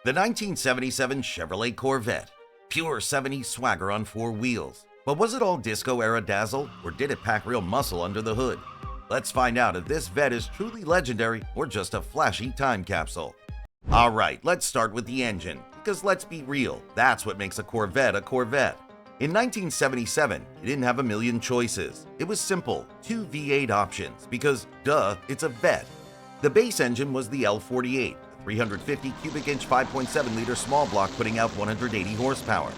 The 1977 Chevrolet Corvette. Pure 70s swagger on four wheels. But was it all disco-era dazzle, or did it pack real muscle under the hood? Let's find out if this Vette is truly legendary or just a flashy time capsule. Alright, let's start with the engine, because let's be real, that's what makes a Corvette a Corvette. In 1977, it didn't have a million choices. It was simple, two V8 options, because, duh, it's a Vette. The base engine was the L48, a 350 cubic inch 5.7-liter small block putting out 180 horsepower.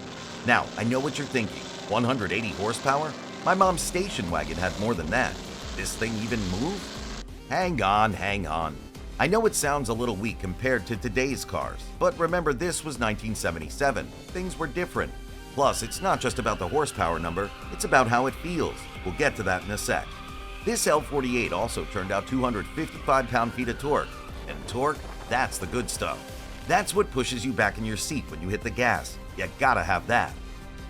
Now, I know what you're thinking, 180 horsepower? My mom's station wagon had more than that. This thing even move? Hang on. I know it sounds a little weak compared to today's cars, but remember this was 1977. Things were different. Plus, it's not just about the horsepower number, it's about how it feels. We'll get to that in a sec. This L48 also turned out 255 pound-feet of torque. And torque, that's the good stuff. That's what pushes you back in your seat when you hit the gas. You gotta have that.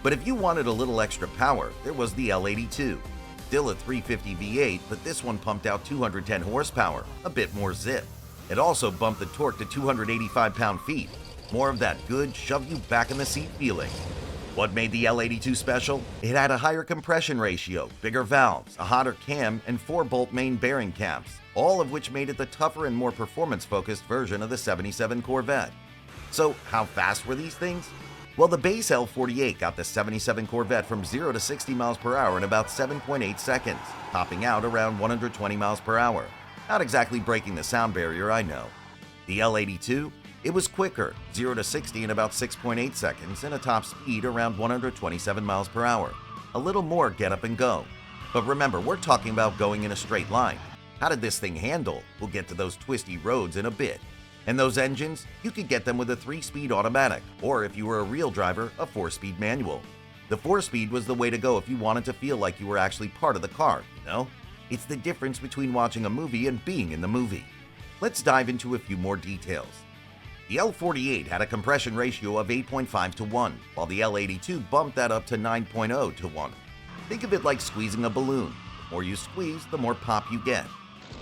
But if you wanted a little extra power, there was the L82. Still a 350 V8, but this one pumped out 210 horsepower, a bit more zip. It also bumped the torque to 285 pound-feet. More of that good shove you back in the seat feeling. What made the L82 special? It had a higher compression ratio, bigger valves, a hotter cam, and 4-bolt main bearing caps, all of which made it the tougher and more performance-focused version of the 77 Corvette. So how fast were these things? Well, the base L48 got the 77 Corvette from 0 to 60 miles per hour in about 7.8 seconds, topping out around 120 miles per hour. Not exactly breaking the sound barrier, I know. The L82? It was quicker, 0 to 60 in about 6.8 seconds and a top speed around 127 miles per hour. A little more get up and go. But remember, we're talking about going in a straight line. How did this thing handle? We'll get to those twisty roads in a bit. And those engines, you could get them with a 3-speed automatic, or if you were a real driver, a 4-speed manual. The 4-speed was the way to go if you wanted to feel like you were actually part of the car, you know? It's the difference between watching a movie and being in the movie. Let's dive into a few more details. The L48 had a compression ratio of 8.5 to 1, while the L82 bumped that up to 9.0 to 1. Think of it like squeezing a balloon. The more you squeeze, the more pop you get.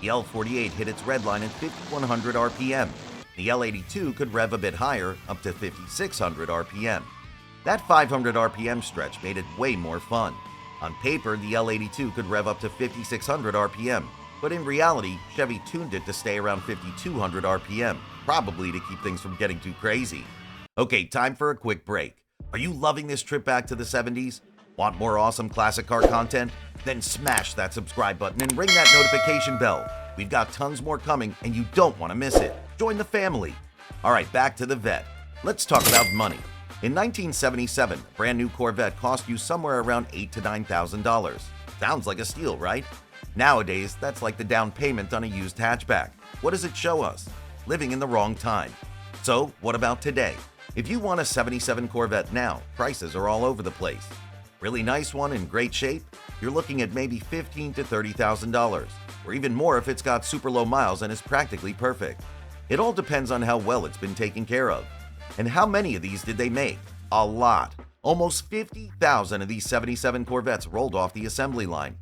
The L48 hit its red line at 5,100 RPM. The L82 could rev a bit higher, up to 5,600 RPM. That 500 RPM stretch made it way more fun. On paper, the L82 could rev up to 5,600 RPM, but in reality, Chevy tuned it to stay around 5,200 RPM, probably to keep things from getting too crazy. Okay, time for a quick break. Are you loving this trip back to the 70s? Want more awesome classic car content? Then smash that subscribe button and ring that notification bell. We've got tons more coming and you don't want to miss it. Join the family. Alright, back to the Vette. Let's talk about money. In 1977, a brand new Corvette cost you somewhere around $8,000 to $9,000. Sounds like a steal, right? Nowadays, that's like the down payment on a used hatchback. What does it show us? Living in the wrong time. So, what about today? If you want a 77 Corvette now, prices are all over the place. Really nice one in great shape? You're looking at maybe $15,000 to $30,000, or even more if it's got super low miles and is practically perfect. It all depends on how well it's been taken care of. And how many of these did they make? A lot. Almost 50,000 of these 77 Corvettes rolled off the assembly line.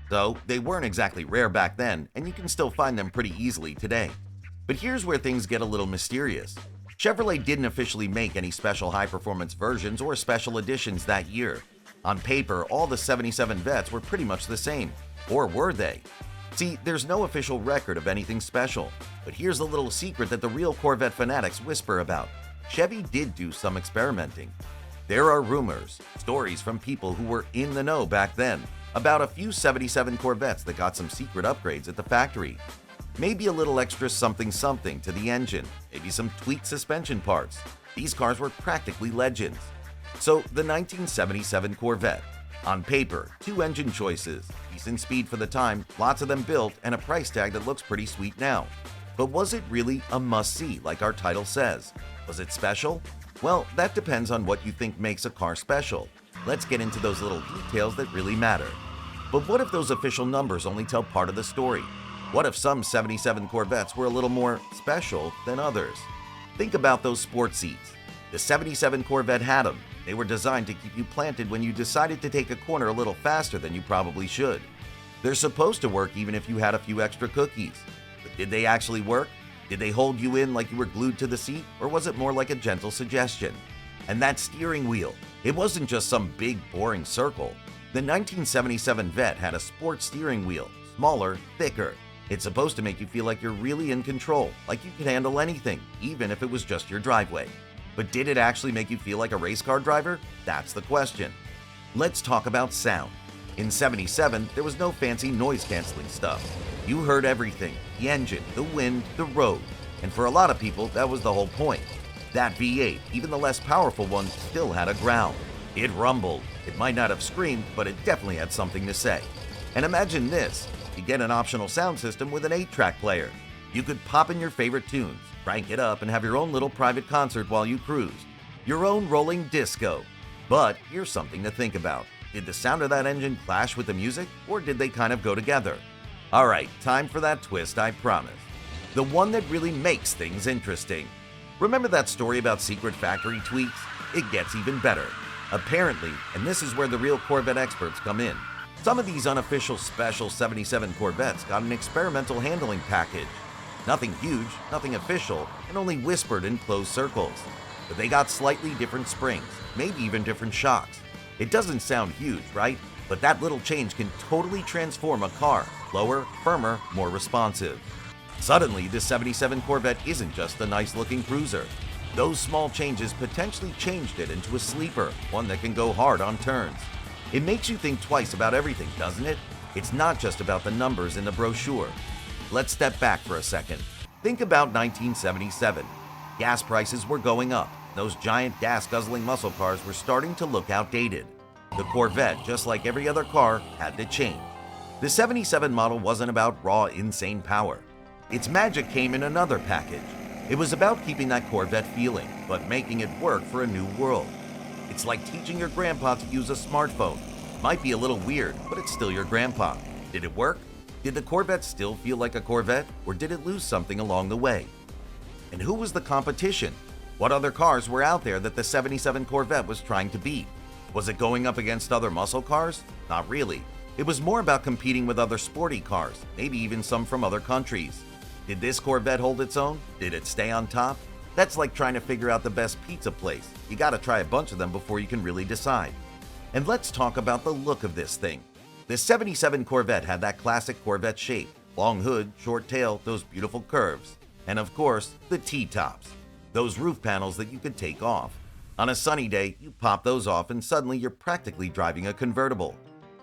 So, they weren't exactly rare back then, and you can still find them pretty easily today. But here's where things get a little mysterious. Chevrolet didn't officially make any special high-performance versions or special editions that year. On paper, all the 77 Vettes were pretty much the same. Or were they? See, there's no official record of anything special. But here's a little secret that the real Corvette fanatics whisper about. Chevy did do some experimenting. There are rumors, stories from people who were in the know back then, about a few 77 Corvettes that got some secret upgrades at the factory. Maybe a little extra something to the engine, maybe some tweaked suspension parts. These cars were practically legends. So, the 1977 Corvette. On paper, 2 engine choices, decent speed for the time, lots of them built, and a price tag that looks pretty sweet now. But was it really a must-see like our title says? Was it special? Well, that depends on what you think makes a car special. Let's get into those little details that really matter. But what if those official numbers only tell part of the story? What if some 77 Corvettes were a little more special than others? Think about those sport seats. The 77 Corvette had them. They were designed to keep you planted when you decided to take a corner a little faster than you probably should. They're supposed to work even if you had a few extra cookies. But did they actually work? Did they hold you in like you were glued to the seat, or was it more like a gentle suggestion? And that steering wheel, it wasn't just some big, boring circle. The 1977 Vette had a sports steering wheel, smaller, thicker. It's supposed to make you feel like you're really in control, like you could handle anything, even if it was just your driveway. But did it actually make you feel like a race car driver? That's the question. Let's talk about sound. In '77, there was no fancy noise-canceling stuff. You heard everything: the engine, the wind, the road. And for a lot of people, that was the whole point. That V8, even the less powerful one, still had a growl. It rumbled. It might not have screamed, but it definitely had something to say. And imagine this: you get an optional sound system with an 8-track player. You could pop in your favorite tunes, crank it up, and have your own little private concert while you cruise. Your own rolling disco. But here's something to think about. Did the sound of that engine clash with the music, or did they kind of go together? Alright, time for that twist, I promise. The one that really makes things interesting. Remember that story about secret factory tweaks? It gets even better. Apparently, and this is where the real Corvette experts come in, some of these unofficial special 77 Corvettes got an experimental handling package. Nothing huge, nothing official, and only whispered in closed circles. But they got slightly different springs, maybe even different shocks. It doesn't sound huge, right? But that little change can totally transform a car. Lower, firmer, more responsive. Suddenly, this 77 Corvette isn't just a nice-looking cruiser. Those small changes potentially changed it into a sleeper, one that can go hard on turns. It makes you think twice about everything, doesn't it? It's not just about the numbers in the brochure. Let's step back for a second. Think about 1977. Gas prices were going up. Those giant gas-guzzling muscle cars were starting to look outdated. The Corvette, just like every other car, had to change. The 77 model wasn't about raw, insane power. Its magic came in another package. It was about keeping that Corvette feeling, but making it work for a new world. It's like teaching your grandpa to use a smartphone. Might be a little weird, but it's still your grandpa. Did it work? Did the Corvette still feel like a Corvette, or did it lose something along the way? And who was the competition? What other cars were out there that the 77 Corvette was trying to beat? Was it going up against other muscle cars? Not really. It was more about competing with other sporty cars, maybe even some from other countries. Did this Corvette hold its own? Did it stay on top? That's like trying to figure out the best pizza place. You gotta try a bunch of them before you can really decide. And let's talk about the look of this thing. The 77 Corvette had that classic Corvette shape: long hood, short tail, those beautiful curves. And of course, the T-tops. Those roof panels that you could take off. On a sunny day, you pop those off and suddenly you're practically driving a convertible.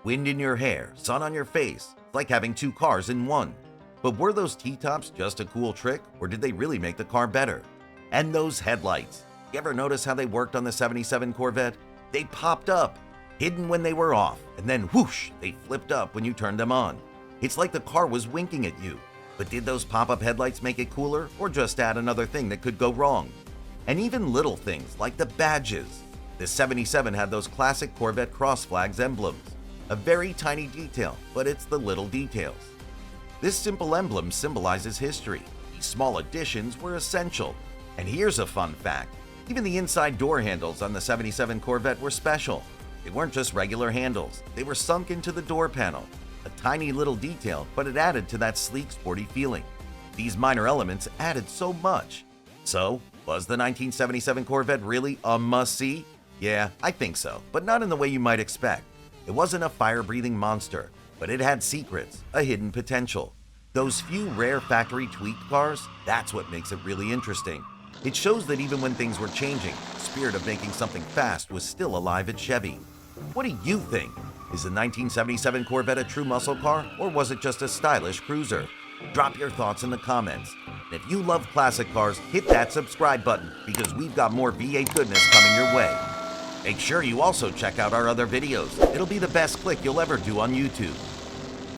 Wind in your hair, sun on your face. It's like having two cars in one. But were those T-tops just a cool trick, or did they really make the car better? And those headlights. You ever notice how they worked on the 77 Corvette? They popped up, hidden when they were off, and then whoosh, they flipped up when you turned them on. It's like the car was winking at you. But did those pop-up headlights make it cooler, or just add another thing that could go wrong? And even little things like the badges. The 77 had those classic Corvette cross flags emblems. A very tiny detail, but it's the little details. This simple emblem symbolizes history. These small additions were essential. And here's a fun fact. Even the inside door handles on the 77 Corvette were special. They weren't just regular handles. They were sunk into the door panel. A tiny little detail, but it added to that sleek, sporty feeling. These minor elements added so much. So, was the 1977 Corvette really a must-see? Yeah, I think so, but not in the way you might expect. It wasn't a fire-breathing monster, but it had secrets, a hidden potential. Those few rare factory tweaked cars, that's what makes it really interesting. It shows that even when things were changing, the spirit of making something fast was still alive at Chevy. What do you think? Is the 1977 Corvette a true muscle car, or was it just a stylish cruiser? Drop your thoughts in the comments. And if you love classic cars, hit that subscribe button, because we've got more V8 goodness coming your way. Make sure you also check out our other videos. It'll be the best click you'll ever do on YouTube.